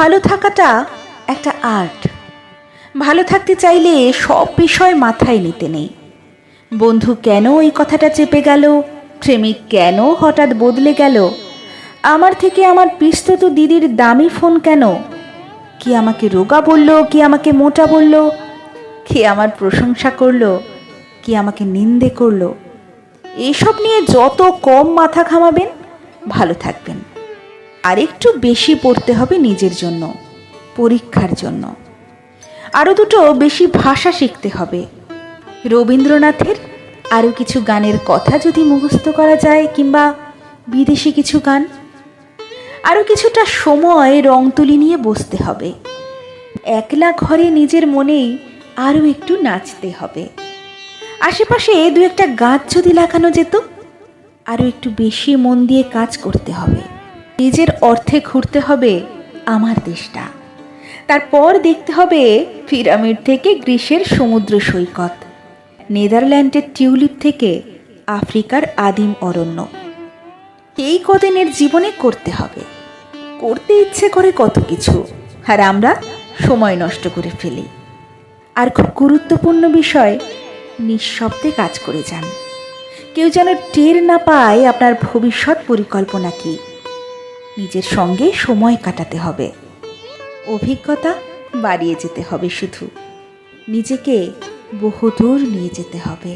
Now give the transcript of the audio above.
ভালো থাকাটা একটা আর্ট। ভালো থাকতে চাইলে সব বিষয় মাথায় নিতে নেই। বন্ধু কেন ওই কথাটা চেপে গেল, প্রেমিক কেন হঠাৎ বদলে গেল, আমার থেকে আমার পিস্তত দিদির দামি ফোন কেন, কি আমাকে রোগা বলল, কি আমাকে মোটা বলল, কি আমার প্রশংসা করলো, কি আমাকে নিন্দে করলো, এসব নিয়ে যত কম মাথা ঘামাবেন ভালো থাকবেন। আর একটু বেশি পড়তে হবে নিজের জন্য, পরীক্ষার জন্য। আরও দুটো বেশি ভাষা শিখতে হবে। রবীন্দ্রনাথের আরও কিছু গানের কথা যদি মুখস্থ করা যায়, কিংবা বিদেশি কিছু গান। আরও কিছুটা সময় রং তুলি নিয়ে বসতে হবে। একলা ঘরে নিজের মনেই আরও একটু নাচতে হবে। আশেপাশে দু একটা গাছ যদি লাগানো যেত, আরও একটু বেশি মন দিয়ে কাজ করতে হবে। নিজের অর্থে ঘুরতে হবে আমার দেশটা। তারপর দেখতে হবে পিরামিড থেকে গ্রিসের সমুদ্র সৈকত, নেদারল্যান্ডের টিউলিপ থেকে আফ্রিকার আদিম অরণ্য। এই কদিনের জীবনে করতে হবে। করতে ইচ্ছে করে কত কিছু, আর আমরা সময় নষ্ট করে ফেলি। আর খুব গুরুত্বপূর্ণ বিষয়, নিঃশব্দে কাজ করে যান। কেউ যেন টের না পায় আপনার ভবিষ্যৎ পরিকল্পনা কি। নিজের সঙ্গে সময় কাটাতে হবে, অভিজ্ঞতা বাড়িয়ে যেতে হবে, শুধু নিজেকে বহুদূর নিয়ে যেতে হবে।